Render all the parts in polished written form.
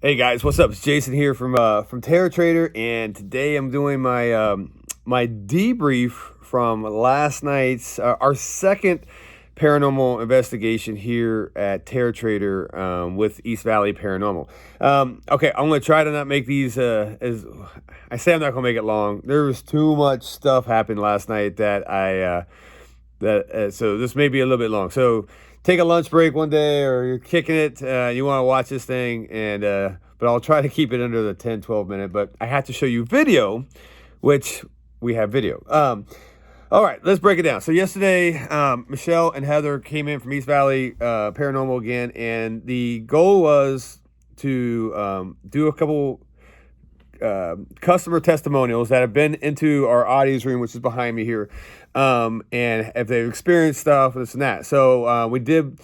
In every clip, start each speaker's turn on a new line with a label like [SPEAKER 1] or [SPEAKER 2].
[SPEAKER 1] Hey guys, what's up? It's Jason here from Terror Trader, and today I'm doing my my debrief from last night's our second paranormal investigation here at Terror Trader with East Valley Paranormal. Okay, I'm gonna try to not make these as I say I'm not gonna make it long. There was too much stuff happened last night that so this may be a little bit long. So take a lunch break one day, or you're kicking it, you want to watch this thing, and but I'll try to keep it under the 10-12 minute. But I have to show you video, which we have video. All right, let's break it down. So yesterday, Michelle and Heather came in from East Valley Paranormal again, and the goal was to do a couple customer testimonials that have been into our audience room, which is behind me here, and if they've experienced stuff, this and that. So we did,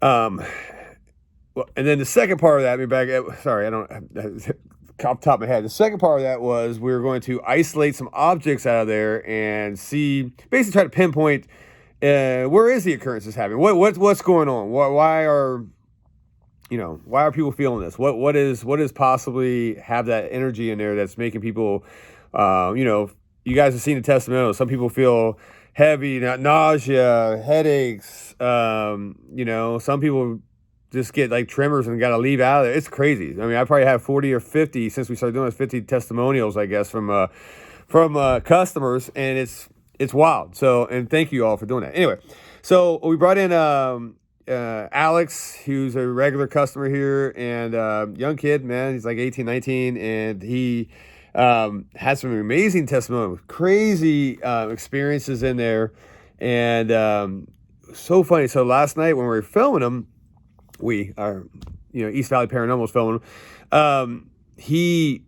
[SPEAKER 1] well, and then the second part of that, sorry, I don't off the top of my head. The second part of that was we were going to isolate some objects out of there and see, basically try to pinpoint where is the occurrences happening, what's going on, why are people feeling this? What is possibly have that energy in there that's making people, you guys have seen the testimonials. Some people feel heavy, nausea, headaches. Some people just get like tremors and got to leave out of there. It's crazy. I mean, I probably have 40 or 50 since we started doing this, 50 testimonials, I guess, from customers, and it's wild. So, and thank you all for doing that. Anyway, so we brought in Alex, who's a regular customer here, and young kid, man, he's like 18, 19, and he has some amazing testimony, crazy experiences in there, and so funny. So last night when we were filming him, East Valley Paranormal was filming him, he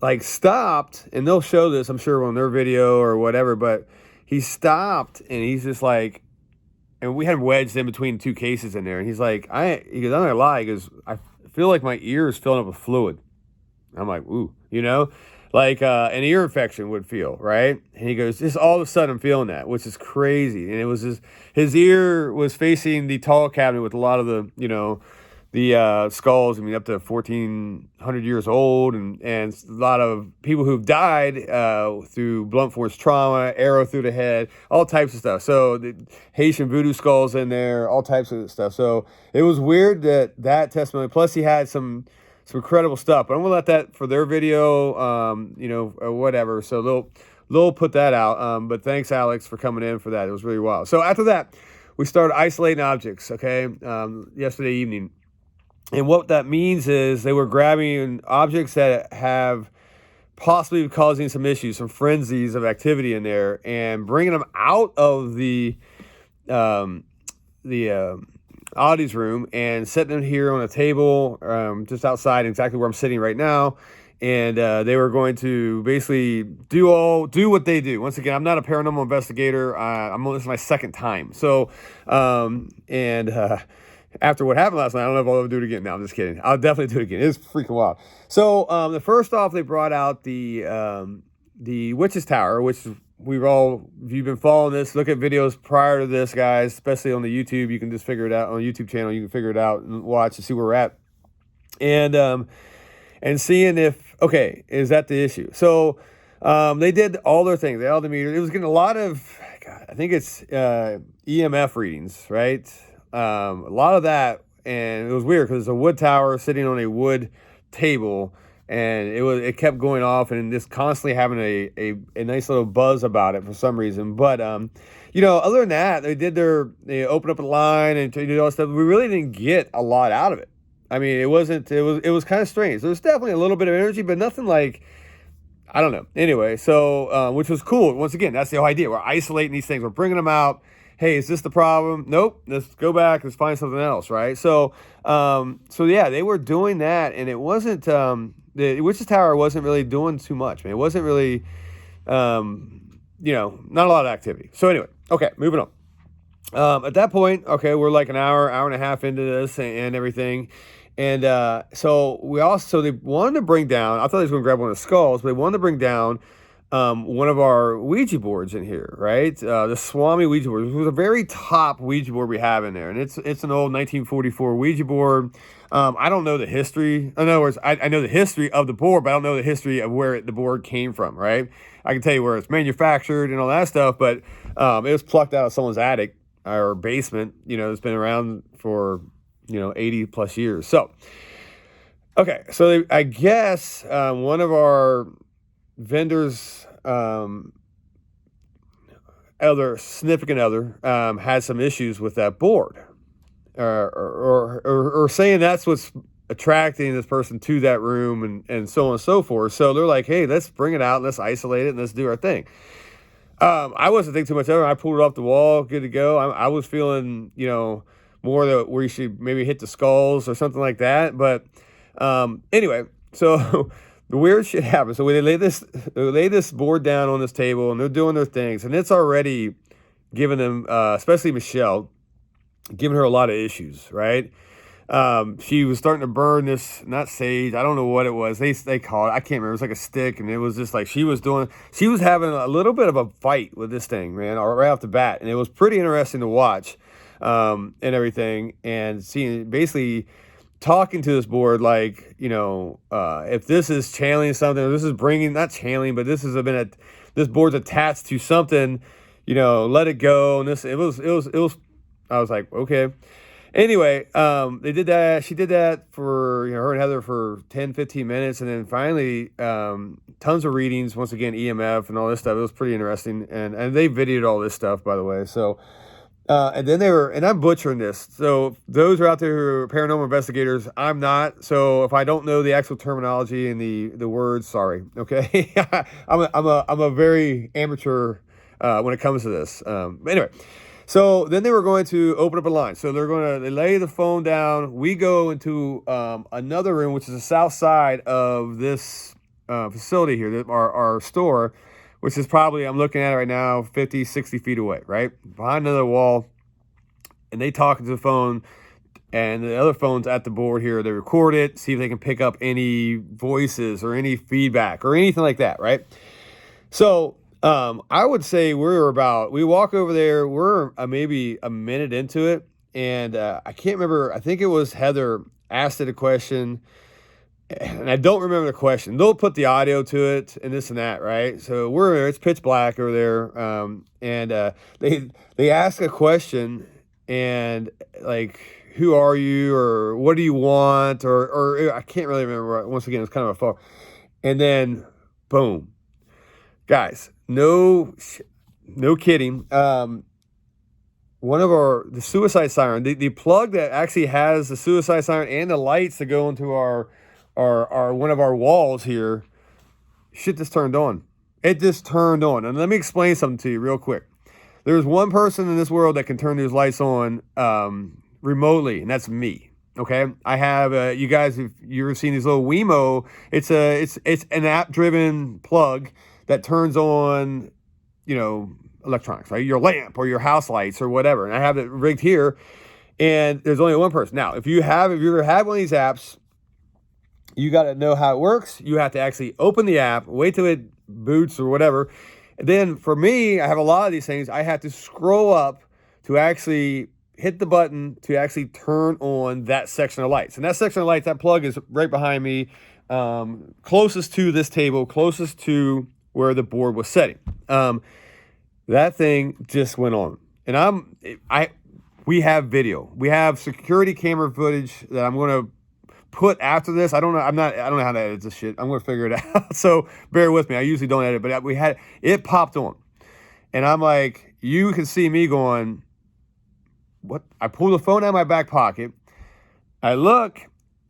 [SPEAKER 1] like stopped, and they'll show this, I'm sure, on their video or whatever, but he stopped, and he's just like, and we had him wedged in between two cases in there. And he's like, he goes, I'm not gonna lie. He goes, I feel like my ear is filling up with fluid. I'm like, ooh, like an ear infection would feel, right? And he goes, just all of a sudden I'm feeling that, which is crazy. And it was his ear was facing the tall cabinet with a lot of the skulls, up to 1,400 years old, and a lot of people who've died through blunt force trauma, arrow through the head, all types of stuff. So the Haitian voodoo skulls in there, all types of stuff. So it was weird that testimony. Plus he had some incredible stuff, but I'm gonna let that for their video, or whatever. So they'll put that out. But thanks, Alex, for coming in for that. It was really wild. So after that, we started isolating objects. Okay, yesterday evening. And what that means is they were grabbing objects that have possibly causing some issues, some frenzies of activity in there, and bringing them out of the Audie's room and setting them here on a table just outside, exactly where I'm sitting right now. And they were going to basically do what they do. Once again, I'm not a paranormal investigator. This is my second time. So, after what happened last night, I don't know if I'll ever do it again. No, I'm just kidding. I'll definitely do it again. It's freaking wild. So the first off, they brought out the Witch's Tower, which if you've been following this, look at videos prior to this, guys, especially on the YouTube. You can just figure it out on the YouTube channel. You can figure it out and watch and see where we're at. And seeing is that the issue? So they did all their things. They all the meters. It was getting a lot of, I think it's EMF readings, right? A lot of that, and it was weird because it's a wood tower sitting on a wood table, and it kept going off and just constantly having a nice little buzz about it for some reason. But other than that, they opened up a line and did all that stuff. We really didn't get a lot out of it. I mean, it was kind of strange. There was definitely a little bit of energy, but nothing like, I don't know. Anyway, so which was cool. Once again, that's the whole idea. We're isolating these things. We're bringing them out. Hey, is this the problem? Nope. Let's go back. Let's find something else, right? So, yeah, they were doing that, and it wasn't the Witch's Tower wasn't really doing too much, man. It wasn't really, not a lot of activity. So anyway, okay, moving on. At that point, okay, we're like an hour and a half into this and everything, and so they wanted to bring down. I thought they was going to grab one of the skulls, but they wanted to bring down one of our Ouija boards in here, right? The Swami Ouija board. It was a very top Ouija board we have in there, and it's an old 1944 Ouija board. I don't know the history. In other words, I know the history of the board, but I don't know the history of where the board came from, right? I can tell you where it's manufactured and all that stuff, but it was plucked out of someone's attic or basement. It's been around for 80 plus years. So, okay, so I guess one of our vendors, significant other, had some issues with that board, or saying that's what's attracting this person to that room, and so on and so forth. So they're like, hey, let's bring it out, let's isolate it, and let's do our thing. I wasn't thinking too much of it. I pulled it off the wall, good to go. I was feeling, more where you should maybe hit the skulls or something like that. But anyway, so the weird shit happened. So they lay this board down on this table, and they're doing their things, and it's already giving them, especially Michelle, giving her a lot of issues, right? She was starting to burn this, not sage, I don't know what it was. They call it, I can't remember. It was like a stick, and it was just like she was having a little bit of a fight with this thing, man, right off the bat. And it was pretty interesting to watch, and everything, and seeing, basically talking to this board like, if this is channeling something, or this is bringing, not channeling, but this board's attached to something, let it go. And it was, I was like, okay. Anyway, they did that. She did that for, her and Heather for 10, 15 minutes. And then finally, tons of readings, once again, EMF and all this stuff. It was pretty interesting. And they videoed all this stuff, by the way. So, and then and I'm butchering this. So those are out there who are paranormal investigators. I'm not. So if I don't know the actual terminology and the words, sorry. Okay. I'm a very amateur, when it comes to this. Anyway. So then they were going to open up a line. So they lay the phone down. We go into another room, which is the south side of this facility here, our store, which is probably, I'm looking at it right now, 50, 60 feet away, right? Behind another wall. And they talk to the phone, and the other phone's at the board here. They record it, see if they can pick up any voices or any feedback or anything like that, right? So I would say we walk over there, we're maybe a minute into it, and I can't remember, I think it was Heather asked it a question, and I don't remember the question. They'll put the audio to it and this and that, right? So it's pitch black over there, and they ask a question, and like, who are you, or what do you want, or I can't really remember. Once again, it's kind of a fog. And then, boom. Guys, no kidding. One of the suicide siren, the plug that actually has the suicide siren and the lights that go into our one of our walls here, shit just turned on. It just turned on. And let me explain something to you real quick. There's one person in this world that can turn these lights on remotely, and that's me. Okay, I have you guys, if you've ever seen these little Wemo, it's an app-driven plug that turns on, electronics, right? Your lamp or your house lights or whatever. And I have it rigged here, and there's only one person. Now, if you ever had one of these apps, you got to know how it works. You have to actually open the app, wait till it boots or whatever. And then for me, I have a lot of these things. I have to scroll up to actually hit the button to actually turn on that section of lights. And that section of lights, that plug is right behind me, closest to this table, closest to where the board was setting. That thing just went on, and we have video. We have security camera footage that I'm going to put after this. I don't know how to edit this shit. I'm going to figure it out. So bear with me. I usually don't edit, but it popped on, and I'm like, you can see me going, what? I pull the phone out of my back pocket. I look,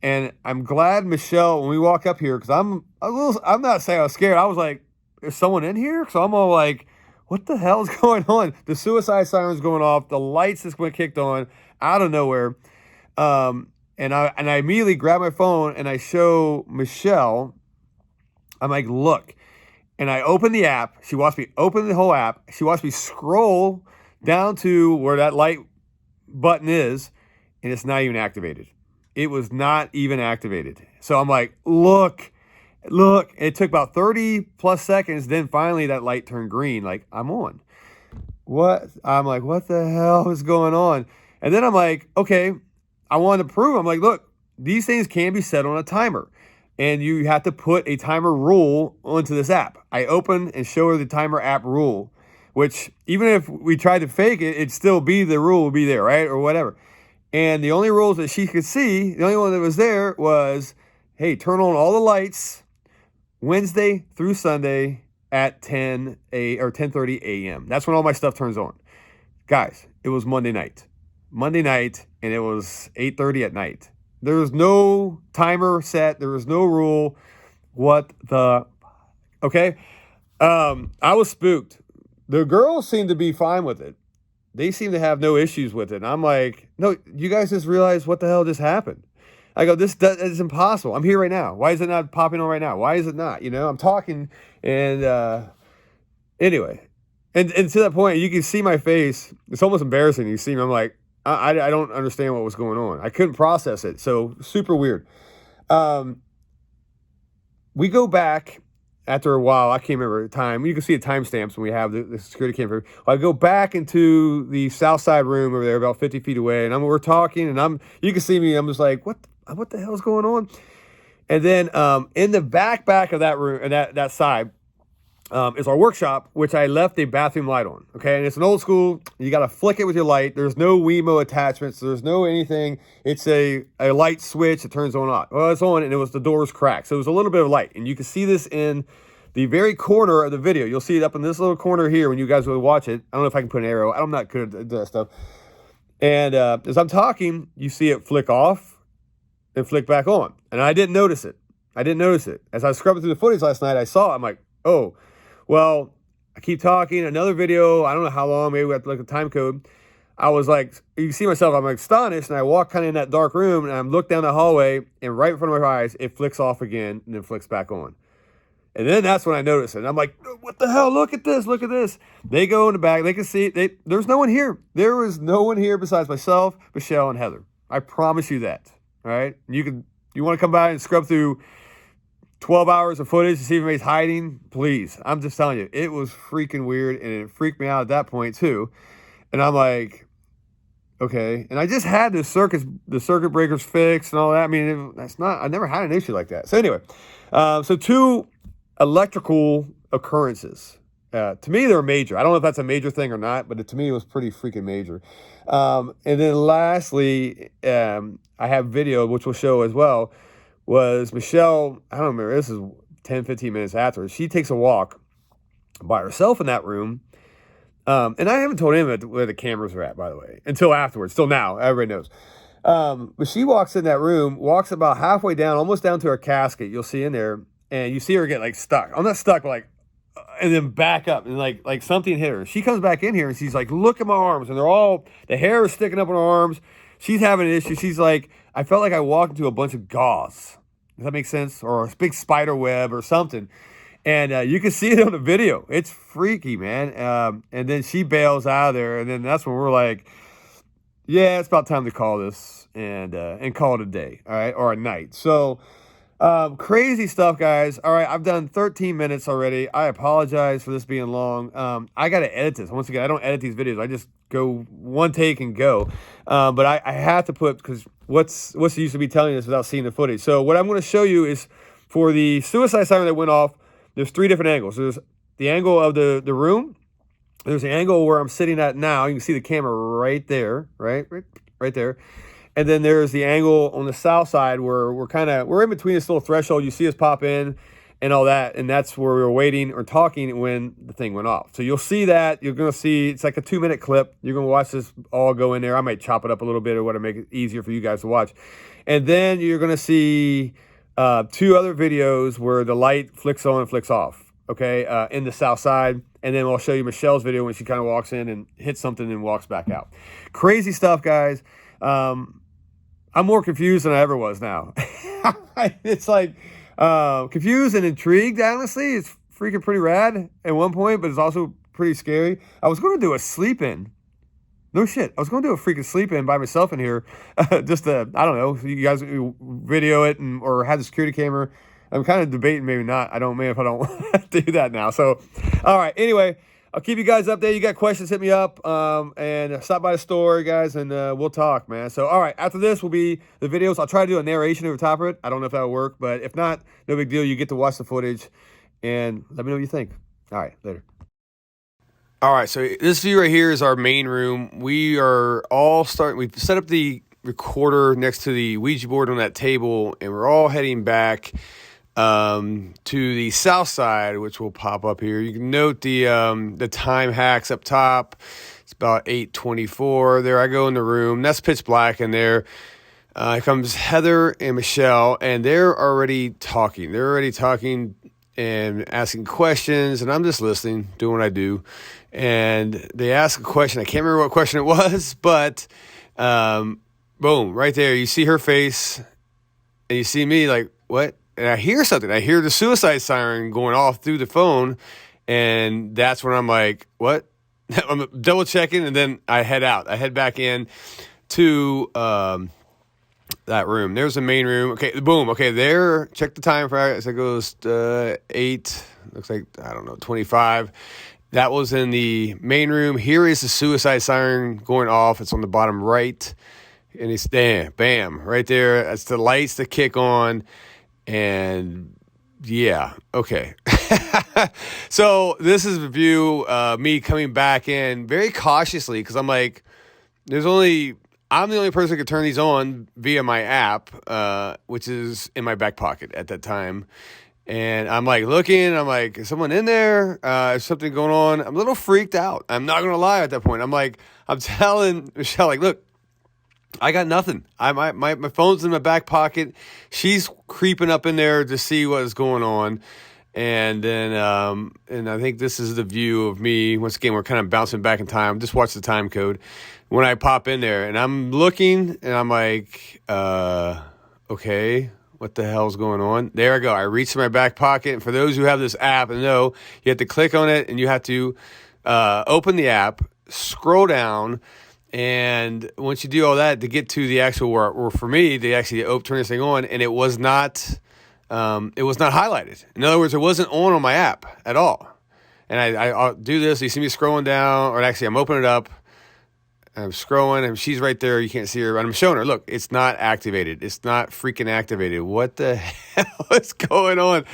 [SPEAKER 1] and I'm glad Michelle, when we walk up here, because I'm not saying I was scared. I was like, is someone in here? So I'm all like, what the hell is going on? The suicide siren's going off. The lights just went kicked on out of nowhere. And I immediately grab my phone and I show Michelle. I'm like, look. And I open the app. She watched me open the whole app. She watched me scroll down to where that light button is, and it's not even activated. It was not even activated. So I'm like, look. Look, it took about 30 plus seconds. Then finally that light turned green. Like, I'm on. What? I'm like, what the hell is going on? And then I'm like, okay, I wanted to prove. I'm like, look, these things can be set on a timer. And you have to put a timer rule onto this app. I open and show her the timer app rule, which even if we tried to fake it, it'd still be the rule would be there, right? Or whatever. And the only rules that she could see, the only one that was there was, hey, turn on all the lights Wednesday through Sunday at 10:30 a.m. That's when all my stuff turns on. Guys, it was Monday night. And it was 8:30 at night. There was no timer set. There was no rule. What the? Okay. I was spooked. The girls seemed to be fine with it. They seem to have no issues with it. And I'm like, no, you guys just realized what the hell just happened. I go, this is impossible. I'm here right now. Why is it not popping on right now? Why is it not? I'm talking and anyway. And to that point, you can see my face. It's almost embarrassing. You see me. I'm like, I don't understand what was going on. I couldn't process it. So super weird. We go back after a while. I can't remember the time. You can see the timestamps when we have the security camera. I go back into the south side room over there, about 50 feet away, and we're talking, and you can see me. I'm just like, what the hell is going on? And then in the back of that room, and that side, is our workshop, which I left a bathroom light on. Okay, and it's an old school. You got to flick it with your light. There's no Wemo attachments. There's no anything. It's a light switch that turns on and off. Well, it's on, and the door's cracked, so it was a little bit of light, and you can see this in the very corner of the video. You'll see it up in this little corner here when you guys will watch it. I don't know if I can put an arrow. I'm not good at that stuff. And as I'm talking, you see it flick off and flick back on, and I didn't notice it. As I was scrubbing through the footage last night, I saw it. I'm like, oh. Well, I keep talking, another video, I don't know how long, maybe we have to look at the time code. I was like, you see myself, I'm astonished, and I walk kind of in that dark room, and I look down the hallway, and right in front of my eyes, it flicks off again, and then flicks back on. And then that's when I notice it. And I'm like, what the hell? Look at this. They go in the back. They can see it. There's no one here. There was no one here besides myself, Michelle, and Heather. I promise you that. All right? You want to come by and scrub through 12 hours of footage to see if anybody's hiding, please. I'm just telling you, it was freaking weird, and it freaked me out at that point too. And I'm like, okay. And I just had the circuit breakers fixed and all that. I mean, I never had an issue like that. So anyway, so 2 electrical occurrences. To me, they're major. I don't know if that's a major thing or not, but to me, it was pretty freaking major. And then lastly, I have video, which we'll show as well, was Michelle, I don't remember, this is 10, 15 minutes after, she takes a walk by herself in that room. And I haven't told him where the cameras are at, by the way, until afterwards, till now, everybody knows. But she walks in that room, walks about halfway down, almost down to her casket, you'll see in there, and you see her get like stuck. I'm not stuck, but like, and then back up, and like something hit her. She comes back in here, and she's like, look at my arms, and the hair is sticking up on her arms. She's having an issue. She's like, I felt like I walked into a bunch of gauze. Does that make sense? Or a big spider web or something. And you can see it on the video. It's freaky, man. And then she bails out of there. And then that's when we're like, yeah, it's about time to call this and call it a day. All right. Or a night. So crazy stuff, guys. All right. I've done 13 minutes already. I apologize for this being long. I got to edit this. Once again, I don't edit these videos. I just go one take and go. But I have to put, because what's the use of me telling this without seeing the footage? So what I'm going to show you is for the suicide siren that went off, there's 3 different angles. There's the angle of the room. There's the angle where I'm sitting at now. You can see the camera right there, right there. And then there's the angle on the south side where we're in between this little threshold. You see us pop in and all that. And that's where we were waiting or talking when the thing went off. So you'll see that. You're going to see, it's like a 2-minute clip. You're going to watch this all go in there. I might chop it up a little bit or what to make it easier for you guys to watch. And then you're going to see 2 other videos where the light flicks on and flicks off. Okay, in the south side. And then I'll show you Michelle's video when she kind of walks in and hits something and walks back out. Crazy stuff, guys. I'm more confused than I ever was now. It's like confused and intrigued, honestly. It's freaking pretty rad at one point, but it's also pretty scary. I was going to do a sleep-in. No shit. I was going to do a freaking sleep-in by myself in here. Just to, I don't know, you guys video it or have the security camera. I'm kind of debating maybe not. I don't know if I don't do that now. So, all right. Anyway, I'll keep you guys updated. You got questions, hit me up, and stop by the store, guys, and we'll talk, man. So, all right. After this will be the videos. I'll try to do a narration over top of it. I don't know if that'll work, but if not, no big deal. You get to watch the footage, and let me know what you think. All right. Later. All right, so this view right here is our main room. We are all starting, we've set up the recorder next to the Ouija board on that table, and we're all heading back to the south side, which will pop up here. You can note the time hacks up top. It's about 8:24. There I go in the room. That's pitch black in there. Here comes Heather and Michelle, and they're already talking. They're already talking and asking questions, and I'm just listening, doing what I do. And they ask a question. I can't remember what question it was, but boom, right there. You see her face, and you see me like, what? And I hear something. I hear the suicide siren going off through the phone, and that's when I'm like, what? I'm double checking, and then I head out. I head back in to that room. There's the main room. Okay, boom. Okay, there. Check the time for it. It goes 8. Looks like, I don't know, 25. That was in the main room. Here is the suicide siren going off. It's on the bottom right. And it's bam, right there. That's the lights that kick on. And yeah, okay. So this is the view, me coming back in very cautiously because I'm like, I'm the only person who can turn these on via my app, which is in my back pocket at that time. And I'm like looking, I'm like, is someone in there? Is something going on? I'm a little freaked out. I'm not going to lie at that point. I'm telling Michelle, like, look, I got nothing. My phone's in my back pocket. She's creeping up in there to see what is going on. And then, and I think this is the view of me. Once again, we're kind of bouncing back in time. Just watch the time code. When I pop in there and I'm looking and I'm like, okay, what the hell's going on? There I go. I reach in my back pocket. And for those who have this app and know, you have to click on it and you have to open the app, scroll down. And once you do all that to get to the actual, or for me, they actually turn this thing on, and it was not highlighted. In other words, it wasn't on my app at all. And I'll do this. You see me scrolling down, or actually I'm opening it up. I'm scrolling, and she's right there. You can't see her, but I'm showing her. Look, it's not activated. It's not freaking activated. What the hell is going on?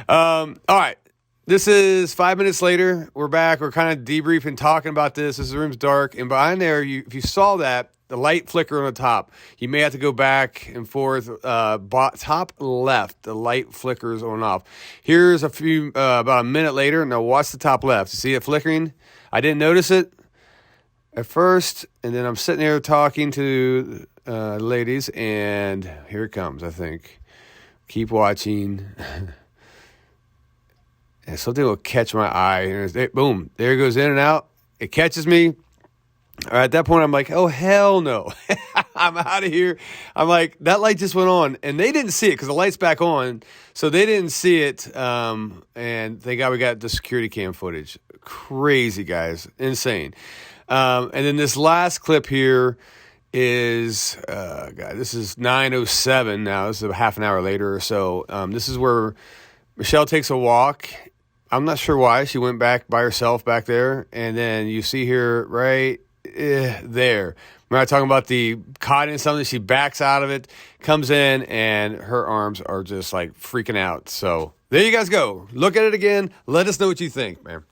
[SPEAKER 1] All right. This is 5 minutes later. We're back. We're kind of debriefing, talking about this. This room's dark. And behind there, if you saw that, the light flicker on the top, you may have to go back and forth. Top left, the light flickers on and off. Here's about a minute later. Now watch the top left. You see it flickering? I didn't notice it at first. And then I'm sitting there talking to ladies. And here it comes, I think. Keep watching. And something will catch my eye. And boom, there it goes in and out. It catches me. All right, at that point, I'm like, oh, hell no. I'm out of here. I'm like, that light just went on. And they didn't see it because the light's back on. So they didn't see it. And thank God we got the security cam footage. Crazy, guys. Insane. And then this last clip here is, this is 9:07 now. This is a half an hour later or so. This is where Michelle takes a walk. I'm not sure why. She went back by herself back there. And then you see her right there. We're not talking about the caught in something. She backs out of it, comes in, and her arms are just like freaking out. So there you guys go. Look at it again. Let us know what you think, man.